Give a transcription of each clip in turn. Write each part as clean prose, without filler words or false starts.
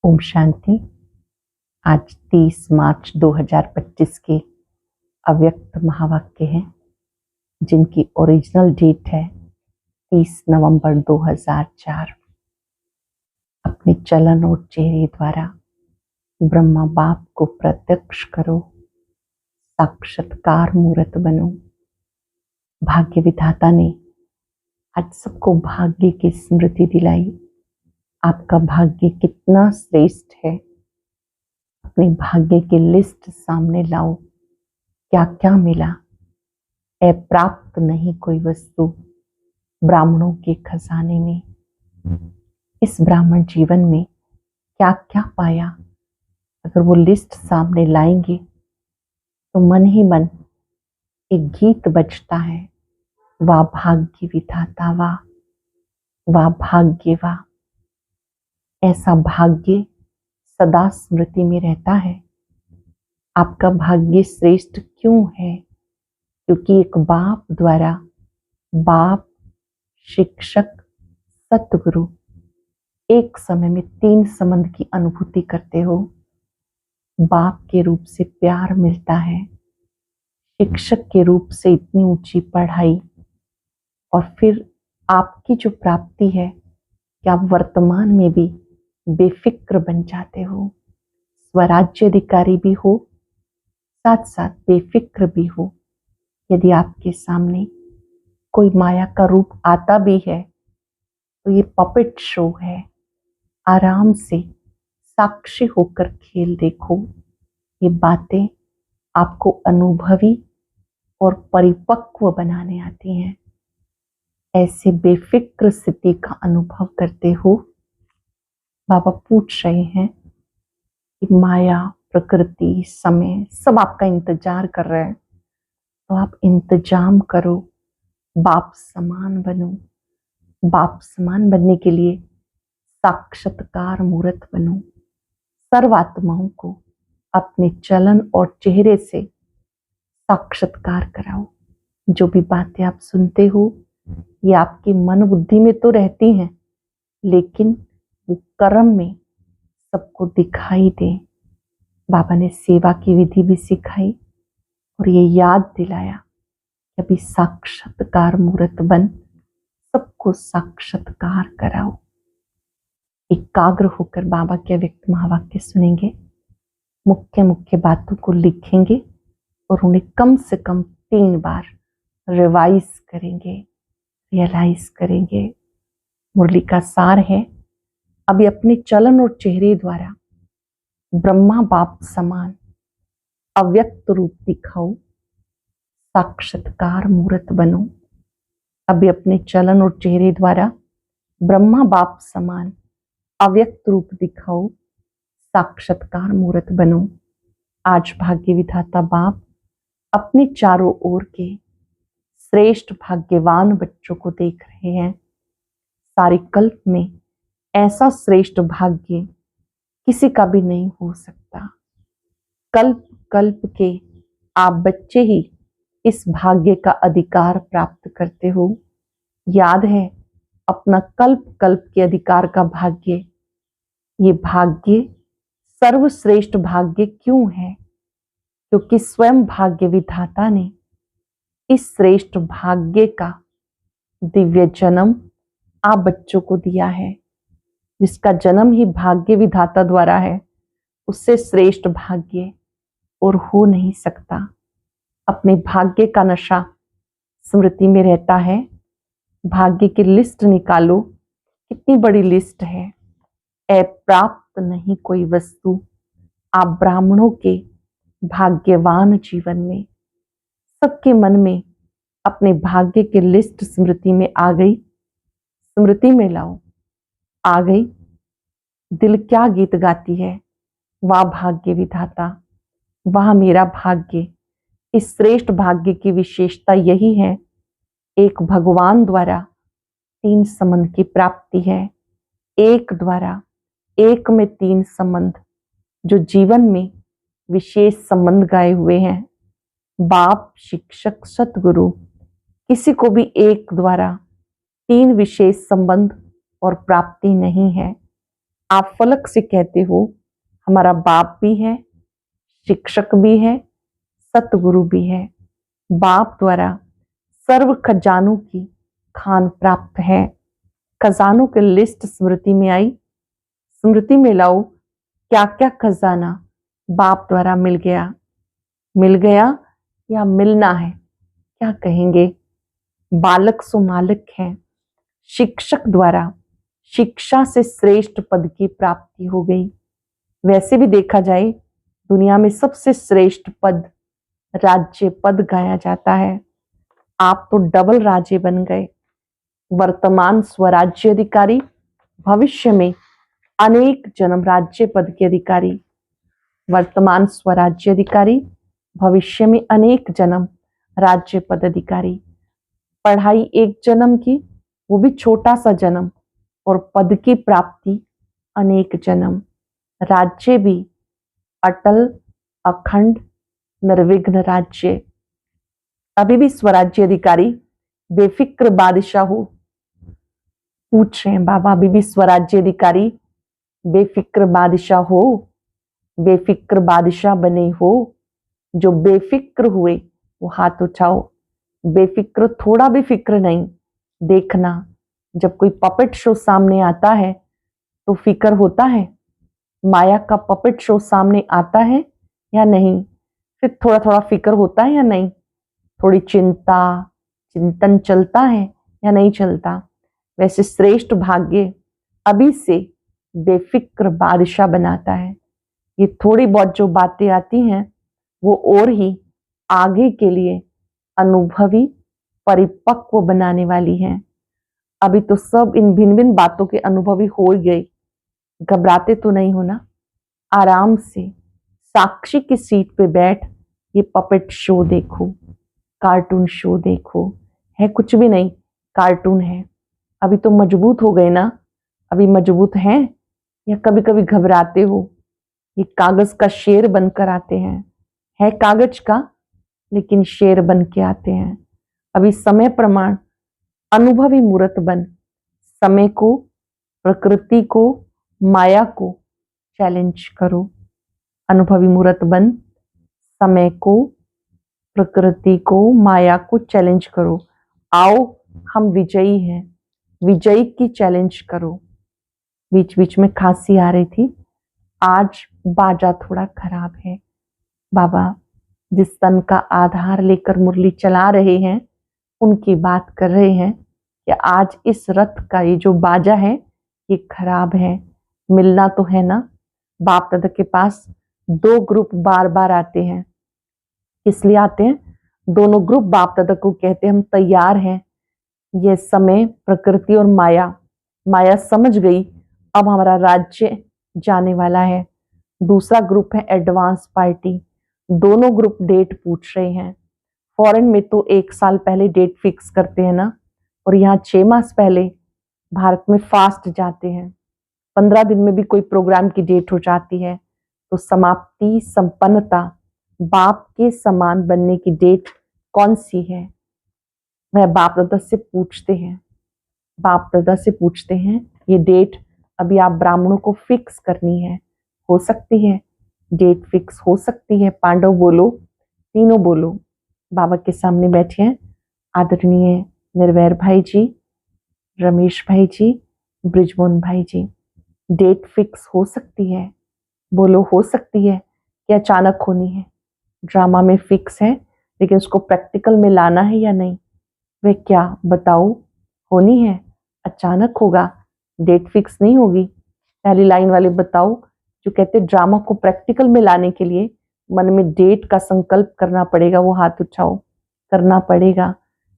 ओम शांति। आज 30 मार्च 2025 के अव्यक्त महावाक्य हैं जिनकी ओरिजिनल डेट है 30 नवंबर 2004। अपने चलन और चेहरे द्वारा ब्रह्मा बाप को प्रत्यक्ष करो, साक्षात्कार मूर्त बनो। भाग्य विधाता ने आज सबको भाग्य की स्मृति दिलाई। आपका भाग्य कितना श्रेष्ठ है, अपने भाग्य की लिस्ट सामने लाओ। क्या क्या मिला? प्राप्त नहीं कोई वस्तु ब्राह्मणों के खजाने में। इस ब्राह्मण जीवन में क्या क्या पाया, अगर वो लिस्ट सामने लाएंगे तो मन ही मन एक गीत बजता है, वाह भाग्य विधाता वाह, वाह भाग्य वाह। ऐसा भाग्य सदा स्मृति में रहता है। आपका भाग्य श्रेष्ठ क्यों है? क्योंकि एक बाप द्वारा, बाप, शिक्षक, सतगुरु, एक समय में 3 संबंध की अनुभूति करते हो। बाप के रूप से प्यार मिलता है, शिक्षक के रूप से इतनी ऊंची पढ़ाई, और फिर आपकी जो प्राप्ति है कि आप वर्तमान में भी बेफिक्र बन जाते हो, स्वराज्य अधिकारी भी हो, साथ साथ बेफिक्र भी हो। यदि आपके सामने कोई माया का रूप आता भी है तो ये पपेट शो है। आराम से साक्षी होकर खेल देखो। ये बातें आपको अनुभवी और परिपक्व बनाने आती हैं। ऐसे बेफिक्र स्थिति का अनुभव करते हो। बाबा पूछ रहे हैं कि माया, प्रकृति, समय सब आपका इंतजार कर रहे हैं, तो आप इंतजाम करो, बाप समान बनो। बाप समान बनने के लिए साक्षात्कार मूर्त बनो। सर्वात्माओं को अपने चलन और चेहरे से साक्षात्कार कराओ। जो भी बातें आप सुनते हो ये आपकी मन बुद्धि में तो रहती हैं, लेकिन वो कर्म में सबको दिखाई दे। बाबा ने सेवा की विधि भी सिखाई और ये याद दिलाया कि अभी साक्षात्कार मूर्त बन सबको साक्षात्कार कराओ। एकाग्र होकर बाबा के व्यक्त महावाक्य सुनेंगे, मुख्य मुख्य बातों को लिखेंगे और उन्हें कम से कम 3 बार रिवाइज करेंगे, रियलाइज करेंगे। मुरली का सार है, अभी अपने चलन और चेहरे द्वारा ब्रह्मा बाप समान अव्यक्त रूप दिखाओ, साक्षात्कार मूर्त बनो। अभी अपने चलन और चेहरे द्वारा ब्रह्मा बाप समान अव्यक्त रूप दिखाओ, साक्षात्कार मूर्त बनो। आज भाग्य विधाता बाप अपने चारों ओर के श्रेष्ठ भाग्यवान बच्चों को देख रहे हैं। सारे कल्प में ऐसा श्रेष्ठ भाग्य किसी का भी नहीं हो सकता। कल्प कल्प के आप बच्चे ही इस भाग्य का अधिकार प्राप्त करते हो। याद है अपना कल्प कल्प के अधिकार का भाग्य। ये भाग्य सर्वश्रेष्ठ भाग्य क्यों है? क्योंकि स्वयं भाग्य विधाता ने इस श्रेष्ठ भाग्य का दिव्य जन्म आप बच्चों को दिया है। जिसका जन्म ही भाग्य विधाता द्वारा है, उससे श्रेष्ठ भाग्य और हो नहीं सकता। अपने भाग्य का नशा स्मृति में रहता है। भाग्य की लिस्ट निकालो, कितनी बड़ी लिस्ट है। प्राप्त नहीं कोई वस्तु। आप ब्राह्मणों के भाग्यवान जीवन में सबके मन में अपने भाग्य की लिस्ट स्मृति में आ गई। स्मृति में लाओ। आ गई। दिल क्या गीत गाती है, वाह भाग्य विधाता, वाह मेरा भाग्य। इस श्रेष्ठ भाग्य की विशेषता यही है, एक भगवान द्वारा 3 संबंध की प्राप्ति है। एक द्वारा एक में 3 संबंध, जो जीवन में विशेष संबंध गाए हुए हैं। बाप, शिक्षक, सतगुरु, किसी को भी एक द्वारा 3 विशेष संबंध और प्राप्ति नहीं है। आप फलक से कहते हो हमारा बाप भी है, शिक्षक भी है, सतगुरु भी है। बाप द्वारा सर्व खजानों की खान प्राप्त है। खजानों की लिस्ट स्मृति में आई। स्मृति में लाओ क्या क्या खजाना बाप द्वारा मिल गया। मिल गया या मिलना है, क्या कहेंगे? बालक सो मालिक है। शिक्षक द्वारा शिक्षा से श्रेष्ठ पद की प्राप्ति हो गई। वैसे भी देखा जाए दुनिया में सबसे श्रेष्ठ पद राज्य पद गाया जाता है। आप तो डबल राजे बन गए। वर्तमान स्वराज्य अधिकारी, भविष्य में अनेक जन्म राज्य पद के अधिकारी। वर्तमान स्वराज्य अधिकारी, भविष्य में अनेक जन्म राज्य पद अधिकारी। पढ़ाई एक जन्म की, वो भी छोटा सा जन्म, और पद की प्राप्ति अनेक जन्म। राज्य भी अटल, अखंड, निर्विघ्न राज्य। अभी भी स्वराज्य अधिकारी बेफिक्र बादशाह हो। पूछ रहे हैं बाबा, अभी भी स्वराज्य अधिकारी बेफिक्र बादशाह हो? बेफिक्र बादशाह बने हो? जो बेफिक्र हुए वो हाथ उठाओ। बेफिक्र, थोड़ा भी फिक्र नहीं। देखना, जब कोई पपेट शो सामने आता है तो फिक्र होता है। माया का पपेट शो सामने आता है या नहीं, फिर थोड़ा थोड़ा फिक्र होता है या नहीं? थोड़ी चिंता, चिंतन चलता है या नहीं चलता? वैसे श्रेष्ठ भाग्य अभी से बेफिक्र बादशाह बनाता है। ये थोड़ी बहुत जो बातें आती हैं वो और ही आगे के लिए अनुभवी, परिपक्व बनाने वाली हैं। अभी तो सब इन भिन्न भिन्न बातों के अनुभवी हो गए। घबराते तो नहीं हो ना? आराम से साक्षी की सीट पे बैठ ये पपेट शो देखो, कार्टून शो देखो। है कुछ भी नहीं, कार्टून है। अभी तो मजबूत हो गए ना? अभी मजबूत हैं या कभी कभी घबराते हो? ये कागज का शेर बनकर आते हैं। है कागज का, लेकिन शेर बन के आते हैं। अभी समय प्रमाण अनुभवी मूर्त बन समय को, प्रकृति को, माया को चैलेंज करो। अनुभवी मूर्त बन समय को, प्रकृति को, माया को चैलेंज करो। आओ हम विजयी हैं, विजयी की चैलेंज करो। बीच बीच में खांसी आ रही थी, आज बाजा थोड़ा खराब है। बाबा जिस तन का आधार लेकर मुरली चला रहे हैं उनकी बात कर रहे हैं कि आज इस रथ का ये जो बाजा है ये खराब है। मिलना तो है ना? बाप दादा के पास दो ग्रुप बार बार आते हैं। किस लिए आते हैं? दोनों ग्रुप बाप दादा को कहते हैं हम तैयार हैं। ये समय, प्रकृति और माया, माया समझ गई अब हमारा राज्य जाने वाला है। दूसरा ग्रुप है एडवांस पार्टी। दोनों ग्रुप डेट पूछ रहे हैं। फॉरेन में तो 1 साल पहले डेट फिक्स करते हैं ना, और यहाँ 6 मास पहले। भारत में फास्ट जाते हैं, 15 दिन में भी कोई प्रोग्राम की डेट हो जाती है। तो समाप्ति, संपन्नता, बाप के समान बनने की डेट कौन सी है? वह बाप दादा से पूछते हैं। बाप दादा से पूछते हैं ये डेट अभी आप ब्राह्मणों को फिक्स करनी है। हो सकती है डेट फिक्स, हो सकती है। पांडव बोलो, तीनों बोलो। बाबा के सामने बैठे हैं आदरणीय निर्वैर भाई जी, रमेश भाई जी, ब्रिजमोहन भाई जी। डेट फिक्स हो सकती है? बोलो हो सकती है कि अचानक होनी है? ड्रामा में फिक्स है लेकिन उसको प्रैक्टिकल में लाना है या नहीं? वे क्या बताओ? होनी है, अचानक होगा, डेट फिक्स नहीं होगी। पहली लाइन वाले बताओ जो कहते ड्रामा को प्रैक्टिकल में लाने के लिए मन में डेट का संकल्प करना पड़ेगा, वो हाथ उठाओ। करना पड़ेगा,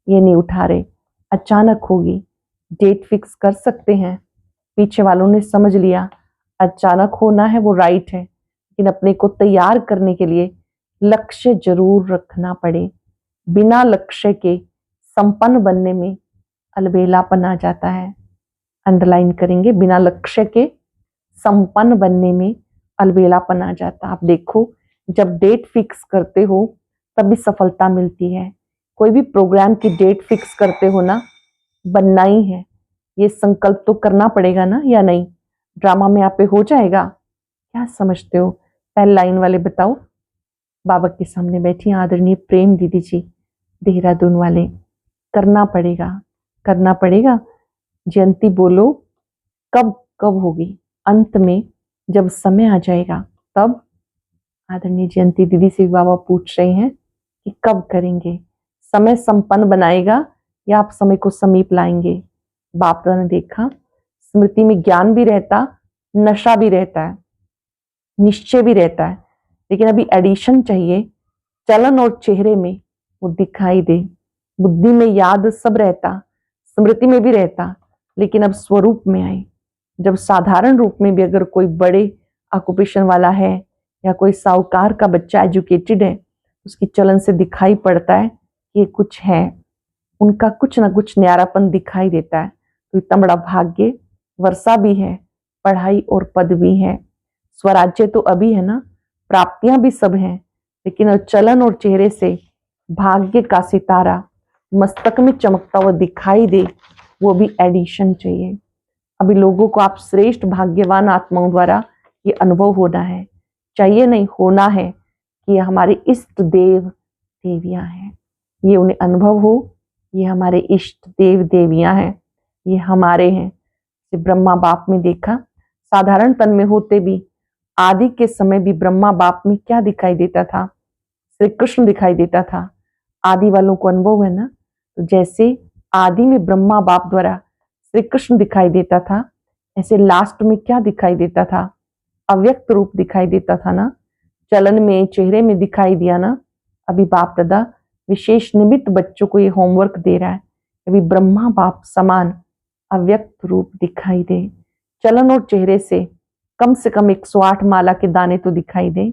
ये नहीं उठा रहे। अचानक होगी, डेट फिक्स कर सकते हैं। पीछे वालों ने समझ लिया अचानक होना है वो राइट है, लेकिन अपने को तैयार करने के लिए लक्ष्य जरूर रखना पड़े। बिना लक्ष्य के संपन्न बनने में अलबेलापन आ जाता है। अंडरलाइन करेंगे, बिना लक्ष्य के संपन्न बनने में अलबेलापन आ जाता। आप देखो जब डेट फिक्स करते हो तभी सफलता मिलती है। कोई भी प्रोग्राम की डेट फिक्स करते हो ना, बनना ही है, ये संकल्प तो करना पड़ेगा ना, या नहीं? ड्रामा में आप पे हो जाएगा? क्या समझते हो? पहली लाइन वाले बताओ। बाबा के सामने बैठी आदरणीय प्रेम दीदी जी देहरादून वाले। करना पड़ेगा, करना पड़ेगा। जयंती बोलो, कब कब होगी? अंत में जब समय आ जाएगा तब। आदरणीय जयंती दीदी से बाबा पूछ रहे हैं कि कब करेंगे? समय संपन्न बनाएगा या आप समय को समीप लाएंगे? बाप दादा ने देखा, स्मृति में ज्ञान भी रहता, नशा भी रहता है, निश्चय भी रहता है, लेकिन अभी एडिशन चाहिए। चलन और चेहरे में वो दिखाई दे। बुद्धि में याद सब रहता, स्मृति में भी रहता, लेकिन अब स्वरूप में आए। जब साधारण रूप में भी अगर कोई बड़े ऑक्यूपेशन वाला है या कोई साहूकार का बच्चा एजुकेटेड है, उसकी चलन से दिखाई पड़ता है कि ये कुछ है, उनका कुछ ना कुछ न्यारापन दिखाई देता है। तो इतना बड़ा भाग्य, वर्षा भी है, पढ़ाई और पद भी है, स्वराज्य तो अभी है ना, प्राप्तियां भी सब हैं, लेकिन चलन और चेहरे से भाग्य का सितारा मस्तक में चमकता हुआ दिखाई दे, वो भी एडिशन चाहिए। अभी लोगों को आप श्रेष्ठ भाग्यवान आत्माओं द्वारा ये अनुभव होना है, चाहिए नहीं, होना है कि ये हमारे इष्ट देव देवियां हैं। ये उन्हें अनुभव हो, ये हमारे इष्ट देव देवियां हैं, ये हमारे हैं। ब्रह्मा बाप में देखा, साधारण तन में होते भी आदि के समय भी ब्रह्मा बाप में क्या दिखाई देता था? श्री कृष्ण दिखाई देता था। आदि वालों को अनुभव है ना, तो जैसे आदि में ब्रह्मा बाप द्वारा श्री कृष्ण दिखाई देता था, ऐसे लास्ट में क्या दिखाई देता था? अव्यक्त रूप दिखाई देता था ना, चलन में चेहरे में दिखाई दिया ना। अभी बाप दादा विशेष निमित्त बच्चों को ये होमवर्क दे रहा है, अभी ब्रह्मा बाप समान अव्यक्त रूप दिखाई दे। चलन और चेहरे से कम 108 माला के दाने तो दिखाई दे।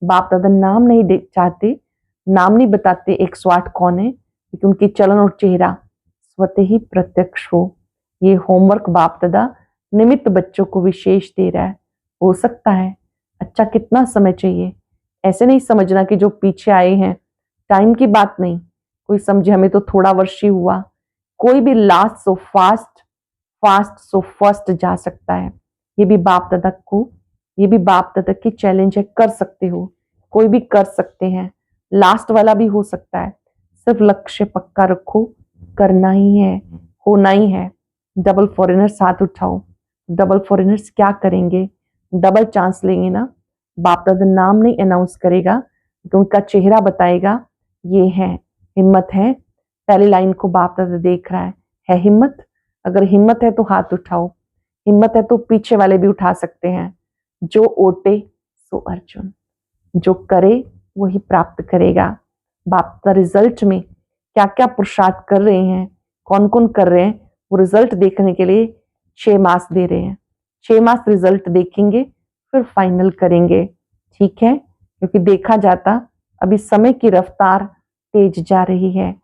बाप दादा नाम नहीं चाहते, नाम नहीं बताते 108 कौन है, लेकिन उनकी चलन और चेहरा स्वतः ही प्रत्यक्ष हो। ये होमवर्क बाप दादा निमित्त बच्चों को विशेष दे रहा है। हो सकता है अच्छा, कितना समय चाहिए? ऐसे नहीं समझना कि जो पीछे आए हैं, टाइम की बात नहीं, कोई समझे हमें तो थोड़ा वर्ष ही हुआ। कोई भी last so fast, fast so first जा सकता है। ये भी बाप दादा को, ये भी बाप दादा की चैलेंज है, कर सकते हो, कोई भी कर सकते हैं, लास्ट वाला भी हो सकता है। सिर्फ लक्ष्य पक्का रखो, करना ही है, होना ही है। डबल फॉरेनर्स हाथ उठाओ। डबल फॉरेनर्स क्या करेंगे? डबल चांस लेंगे ना। बाप दादा नाम नहीं अनाउंस करेगा तो उनका चेहरा बताएगा, ये है, हिम्मत है। पहली लाइन को बाप दादा देख रहा है हिम्मत? अगर हिम्मत है तो हाथ उठाओ, हिम्मत है तो पीछे वाले भी उठा सकते हैं। जो ओटे सो अर्जुन, जो करे वही प्राप्त करेगा। बाप का रिजल्ट में क्या क्या पुरुषार्थ कर रहे हैं, कौन कौन कर रहे हैं, वो रिजल्ट देखने के लिए 6 मास दे रहे हैं। 6 मास रिजल्ट देखेंगे, फिर फाइनल करेंगे, ठीक है? क्योंकि देखा जाता अभी समय की रफ्तार तेज जा रही है।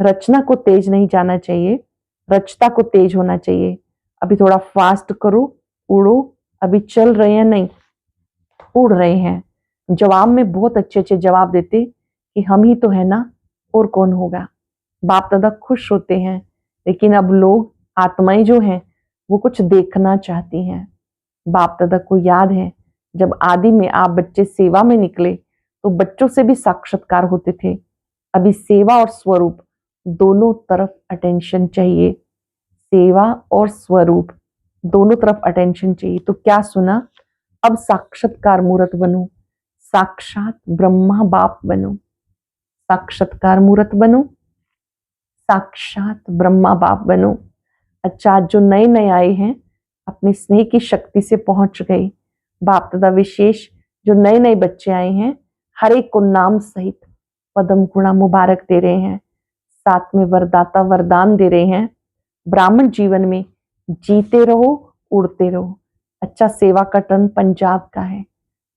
रचना को तेज नहीं जाना चाहिए, रचता को तेज होना चाहिए। अभी थोड़ा फास्ट करो, उड़ो। अभी चल रहे हैं नहीं, उड़ रहे हैं। जवाब में बहुत अच्छे अच्छे जवाब देते कि हम ही तो है ना, और कौन होगा। बाप दादा खुश होते हैं, लेकिन अब लोग, आत्माएं जो हैं, वो कुछ देखना चाहती हैं। बाप दादा को याद है जब आदि में आप बच्चे सेवा में निकले तो बच्चों से भी साक्षात्कार होते थे। अभी सेवा और स्वरूप दोनों तरफ अटेंशन चाहिए। सेवा और स्वरूप दोनों तरफ अटेंशन चाहिए। तो क्या सुना? अब साक्षात्कार मूर्त बनो, साक्षात ब्रह्मा बाप बनो। साक्षात्कार मूर्त बनो, साक्षात ब्रह्मा बाप बनो। अच्छा, जो नए नए आए हैं अपने स्नेह की शक्ति से पहुंच गए। बाप दादा विशेष जो नए नए बच्चे आए हैं, हर एक को नाम सहित पदम गुणा मुबारक दे रहे हैं, साथ में वरदाता वरदान दे रहे हैं। ब्राह्मण जीवन में जीते रहो, उड़ते रहो। अच्छा, सेवा का टर्न पंजाब का है,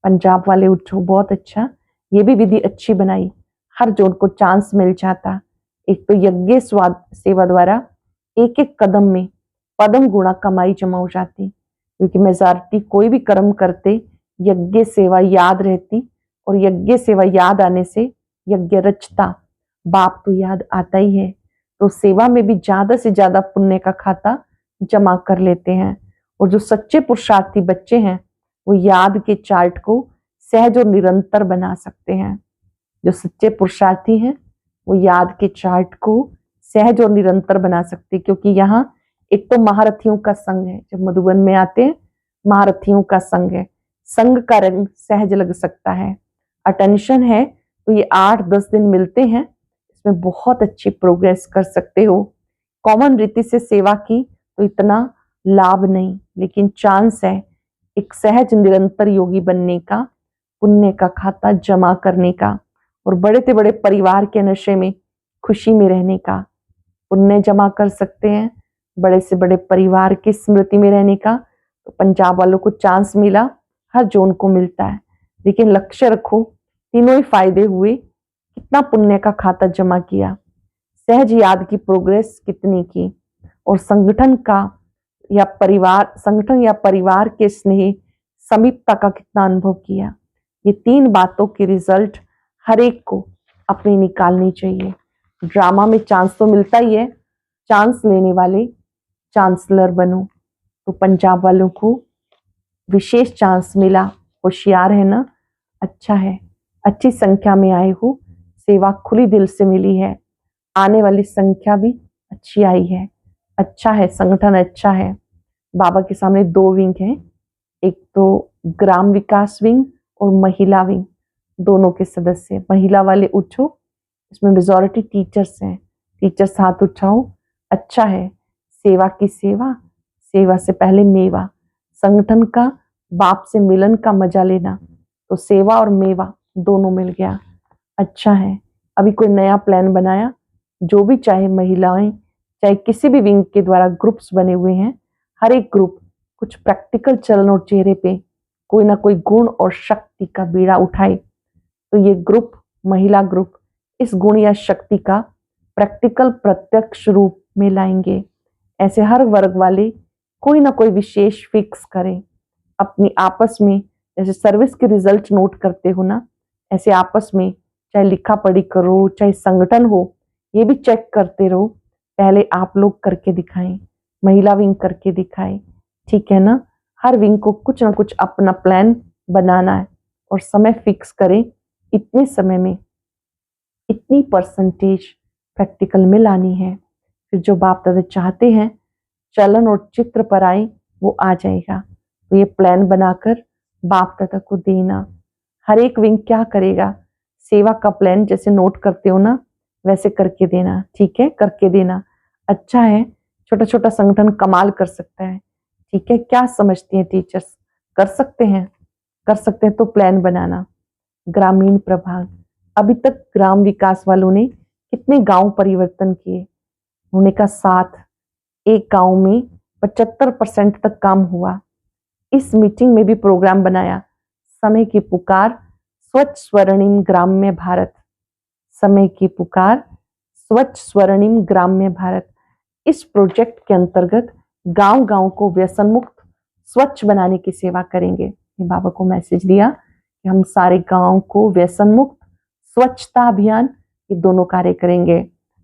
पंजाब वाले उठो, बहुत अच्छा। ये भी विधि अच्छी बनाई, हर जोड़ को चांस मिल जाता। एक तो यज्ञ स्वाद सेवा द्वारा एक एक कदम में पदम गुणा कमाई जमा हो जाती, क्योंकि मेजॉरिटी कोई भी कर्म करते यज्ञ सेवा याद रहती, और यज्ञ सेवा याद आने से यज्ञ रचता, बाप तो याद आता ही है। तो सेवा में भी ज्यादा से ज्यादा पुण्य का खाता जमा कर लेते हैं, और जो सच्चे पुरुषार्थी बच्चे हैं वो याद के चार्ट को सहज और निरंतर बना सकते हैं। जो सच्चे पुरुषार्थी हैं वो याद के चार्ट को सहज और निरंतर बना सकते हैं, क्योंकि यहाँ एक तो महारथियों का संघ है। जब मधुबन में आते हैं महारथियों का संघ है, संघ का रंग सहज लग सकता है। अटेंशन है तो ये 8-10 दिन मिलते हैं, इसमें बहुत अच्छी प्रोग्रेस कर सकते हो। कॉमन रीति से सेवा की तो इतना लाभ नहीं, लेकिन चांस है एक सहज निरंतर योगी बनने का, पुण्य का खाता जमा करने का, और बड़े से बड़े परिवार के नशे में खुशी में रहने का। पुण्य जमा कर सकते हैं, बड़े से बड़े परिवार की स्मृति में रहने का। तो पंजाब वालों को चांस मिला, हर जोन को मिलता है, लेकिन लक्ष्य रखो तीनों ही फायदे हुए। कितना पुण्य का खाता जमा किया, सहज याद की प्रोग्रेस कितनी की, और संगठन या परिवार के स्नेह समीपता का कितना अनुभव किया। ये 3 बातों के रिजल्ट हर एक को अपनी निकालनी चाहिए। ड्रामा में चांस तो मिलता ही है, चांस लेने वाले चांसलर बनो। तो पंजाब वालों को विशेष चांस मिला, होशियार है ना, अच्छा है, अच्छी संख्या में आए हो, सेवा खुली दिल से मिली है, आने वाली संख्या भी अच्छी आई है, अच्छा है, संगठन अच्छा है। बाबा के सामने 2 विंग हैं, एक तो ग्राम विकास विंग और महिला विंग, दोनों के सदस्य। महिला वाले उठो, इसमें मेजॉरिटी टीचर्स हैं, टीचर्स हाथ उठाओ। अच्छा है, सेवा की सेवा, सेवा से पहले मेवा, संगठन का बाप से मिलन का मजा लेना, तो सेवा और मेवा दोनों मिल गया। अच्छा है, अभी कोई नया प्लान बनाया, जो भी चाहे महिलाएं चाहे किसी भी विंग के द्वारा ग्रुप्स बने हुए हैं, हर एक ग्रुप कुछ प्रैक्टिकल चलन और चेहरे पे कोई ना कोई गुण और शक्ति का बीड़ा उठाए। तो ये ग्रुप, महिला ग्रुप, इस गुण या शक्ति का प्रैक्टिकल प्रत्यक्ष रूप में लाएंगे। ऐसे हर वर्ग वाले कोई ना कोई विशेष फिक्स करें अपनी आपस में। जैसे सर्विस के रिजल्ट नोट करते हो ना, ऐसे आपस में चाहे लिखा पढ़ी करो, चाहे संगठन हो, ये भी चेक करते रहो। पहले आप लोग करके दिखाएं, महिला विंग करके दिखाए, ठीक है ना। हर विंग को कुछ ना कुछ अपना प्लान बनाना है और समय फिक्स करें, इतने समय में इतनी परसेंटेज प्रैक्टिकल में लानी है। फिर जो बाप दादा चाहते हैं चलन और चित्र पर आए वो आ जाएगा। तो ये प्लान बनाकर बाप दादा को देना। हर एक विंग क्या करेगा, सेवा का प्लान जैसे नोट करते हो ना, वैसे करके देना, ठीक है, करके देना। अच्छा है, छोटा छोटा संगठन कमाल कर सकता है, ठीक है। क्या समझती हैं टीचर्स, कर सकते हैं, कर सकते हैं तो प्लान बनाना। ग्रामीण प्रभाग, अभी तक ग्राम विकास वालों ने कितने गांव परिवर्तन किए, उन्होंने का साथ एक गांव में 75% तक काम हुआ। इस मीटिंग में भी प्रोग्राम बनाया, समय की पुकार स्वच्छ स्वर्णिम ग्राम्य भारत, समय की पुकार स्वच्छ स्वर्णिम ग्राम्य भारत। इस प्रोजेक्ट के अंतर्गत गांव गांव को व्यसन मुक्त स्वच्छ बनाने की सेवा करेंगे। बाबा को मैसेज दिया कि हम सारे गांव को व्यसन मुक्त स्वच्छता अभियान, ये दोनों कार्य करेंगे।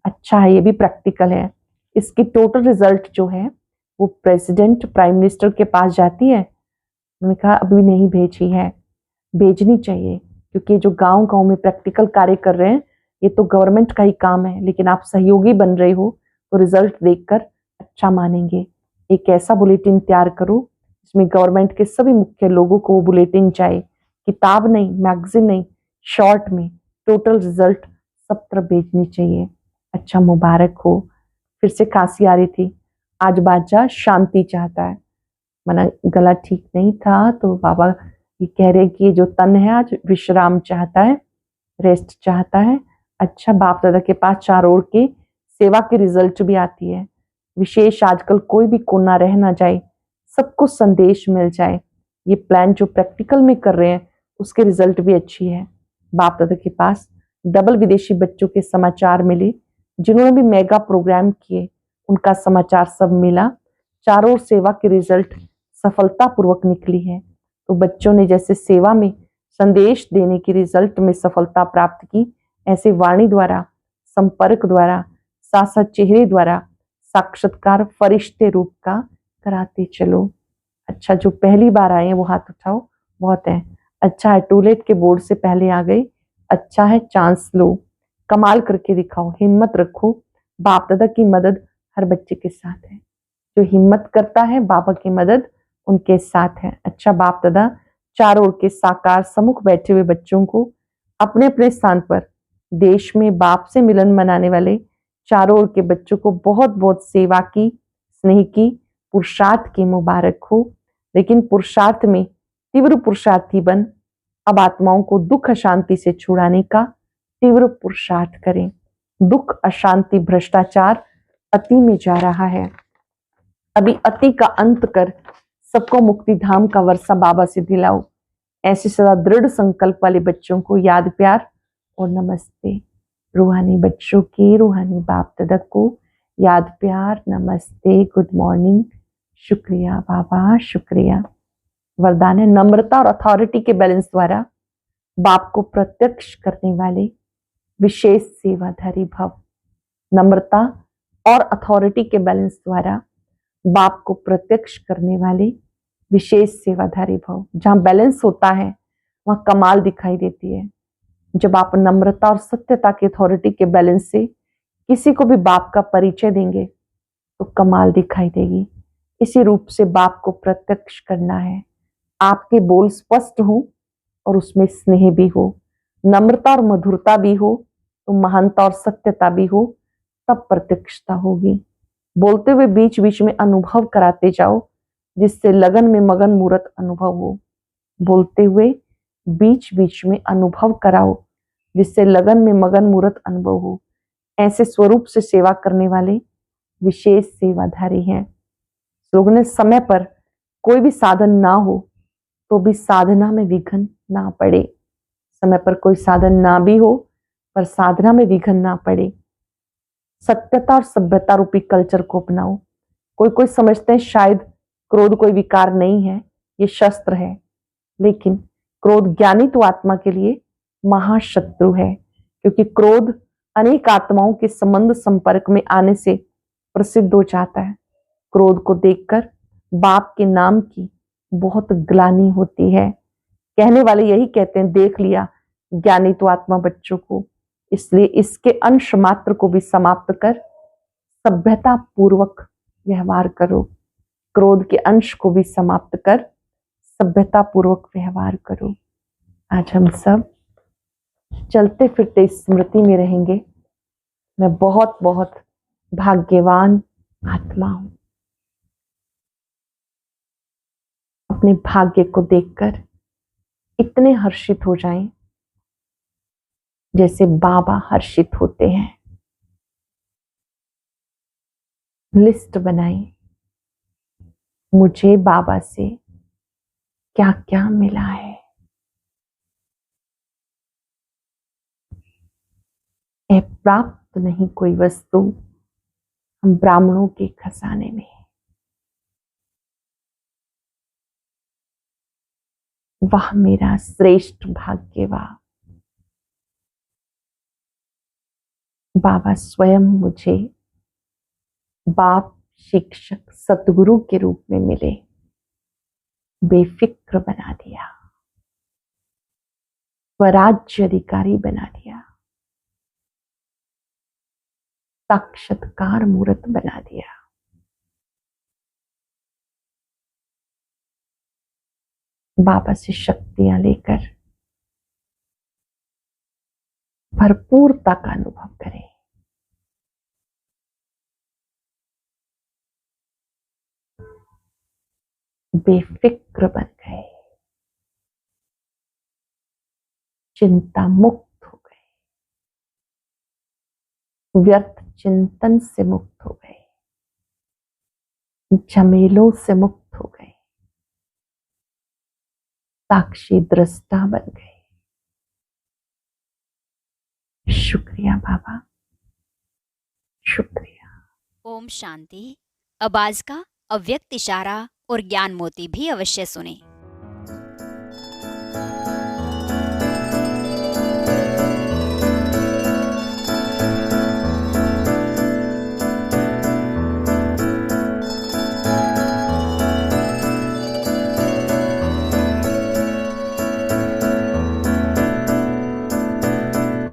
अच्छा है, ये भी प्रैक्टिकल है। इसकी टोटल रिजल्ट जो है वो प्रेसिडेंट प्राइम मिनिस्टर के पास जाती है। उन्होंने कहा अभी नहीं भेजी है, भेजनी चाहिए, क्योंकि जो गांव गांव में प्रैक्टिकल कार्य कर रहे हैं ये तो गवर्नमेंट का ही काम है, लेकिन आप सहयोगी बन रहे हो तो रिजल्ट देखकर अच्छा मानेंगे। एक ऐसा बुलेटिन तैयार करो जिसमें गवर्नमेंट के सभी मुख्य लोगों को वो बुलेटिन जाए, किताब नहीं, मैगजीन नहीं, शॉर्ट में टोटल रिजल्ट सब तरफ भेजनी चाहिए। अच्छा, मुबारक हो। फिर से खांसी आ रही थी, आज बादशाह शांति चाहता है, मना गला ठीक नहीं था, तो बाबा ये कह रहे कि ये जो तन है आज विश्राम चाहता है, रेस्ट चाहता है। अच्छा, बाप दादा के पास चारों ओर की सेवा की रिजल्ट भी आती है। विशेष आजकल कोई भी कोना रह ना जाए, सबको संदेश मिल जाए। ये प्लान जो प्रैक्टिकल में कर रहे हैं उसके रिजल्ट भी अच्छी है। बाप दादा के पास डबल विदेशी बच्चों के समाचार मिले, जिन्होंने भी मेगा प्रोग्राम किए उनका समाचार सब मिला। चारों ओर सेवा की रिजल्ट सफलतापूर्वक निकली है। तो बच्चों ने जैसे सेवा में संदेश देने की रिजल्ट में सफलता प्राप्त की, ऐसे वाणी द्वारा, संपर्क द्वारा, साथ साथ चेहरे द्वारा साक्षात्कार फरिश्ते रूप का कराते चलो। अच्छा, जो पहली बार आए हैं वो हाथ उठाओ, बहुत है। अच्छा है, टूलेट के बोर्ड से पहले आ गई, अच्छा है, चांस लो, कमाल करके दिखाओ, हिम्मत रखो, बाप दादा की मदद हर बच्चे के साथ है। जो हिम्मत करता है बाबा की मदद उनके साथ है। अच्छा, बाप दादा चारों ओर के साकार सम्मुख बैठे हुए बच्चों को अपने अपने स्थान पर देश में बाप से मिलन मनाने वाले चारों ओर के बच्चों को बहुत बहुत सेवा की, स्नेह की, पुरुषार्थ की मुबारक हो। लेकिन पुरुषार्थ में तीव्र पुरुषार्थी बन अब आत्माओं को दुख अशांति से छुड़ाने का तीव्र पुरुषार्थ करें। दुख, अशांति, भ्रष्टाचार अति में जा रहा है। अभी अति का अंत कर सबको मुक्ति धाम का वर्षा बाबा से दिलाओ। ऐसे सदा दृढ़ संकल्प वाले बच्चों को याद, प्यार और नमस्ते। रूहानी बच्चों के रूहानी बाप दादा को याद, प्यार, नमस्ते, गुड मॉर्निंग, शुक्रिया बाबा, शुक्रिया। वरदान है, नम्रता और अथॉरिटी के बैलेंस द्वारा बाप को प्रत्यक्ष करने वाले विशेष सेवाधारी भव। नम्रता और अथॉरिटी के बैलेंस द्वारा बाप को प्रत्यक्ष करने वाले विशेष सेवाधारी भव। जहां बैलेंस होता है वहां कमाल दिखाई देती है। जब आप नम्रता और सत्यता की अथॉरिटी के बैलेंस से किसी को भी बाप का परिचय देंगे तो कमाल दिखाई देगी। इसी रूप से बाप को प्रत्यक्ष करना है। आपके बोल स्पष्ट हो और उसमें स्नेह भी हो, नम्रता और मधुरता भी हो, तो महानता और सत्यता भी हो, तब प्रत्यक्षता होगी। बोलते हुए बीच बीच में अनुभव कराते जाओ, जिससे लगन में मगन मूर्त अनुभव हो। बोलते हुए बीच बीच में अनुभव कराओ, जिससे लगन में मगन मूर्त अनुभव हो। ऐसे स्वरूप से सेवा करने वाले विशेष सेवाधारी हैं। लोगों ने समय पर कोई भी साधन ना हो तो भी साधना में विघ्न ना पड़े। समय पर कोई साधन ना भी हो पर साधना में विघ्न ना पड़े। सत्यता और सभ्यता रूपी कल्चर को अपनाओ। कोई कोई समझते हैं शायद क्रोध कोई विकार नहीं है, ये शस्त्र है, लेकिन क्रोध ज्ञानी तो आत्मा के लिए महाशत्रु है, क्योंकि क्रोध अनेक आत्माओं के संबंध संपर्क में आने से प्रसिद्ध हो जाता है। क्रोध को देखकर बाप के नाम की बहुत ग्लानि होती है। कहने वाले यही कहते हैं, देख लिया ज्ञानी तो आत्मा बच्चों को। इसलिए इसके अंश मात्र को भी समाप्त कर सभ्यता पूर्वक व्यवहार करो। क्रोध के अंश को भी समाप्त कर सभ्यता पूर्वक व्यवहार करो। आज हम सब चलते फिरते स्मृति में रहेंगे, मैं बहुत बहुत भाग्यवान आत्मा हूं। अपने भाग्य को देखकर इतने हर्षित हो जाएं जैसे बाबा हर्षित होते हैं। लिस्ट बनाएं, मुझे बाबा से क्या क्या मिला है। प्राप्त नहीं कोई वस्तु, हम ब्राह्मणों के खजाने में है। वह मेरा श्रेष्ठ भाग्य। वाह, बाबा स्वयं मुझे बाप, शिक्षक, सतगुरु के रूप में मिले, बेफिक्र बना दिया, स्वराज्य अधिकारी बना दिया, साक्षात्कार मूर्त बना दिया। बाबा से शक्तियां लेकर भरपूरता का अनुभव करें। बेफिक्र बन गए, चिंता मुक्त हो गए, व्यर्थ चिंतन से मुक्त हो गए, झमेलों से मुक्त हो गए, साक्षी दृष्टा बन गए। शुक्रिया बाबा, शुक्रिया। ओम शांति। अब आज का अव्यक्त इशारा और ज्ञान मोती भी अवश्य सुने।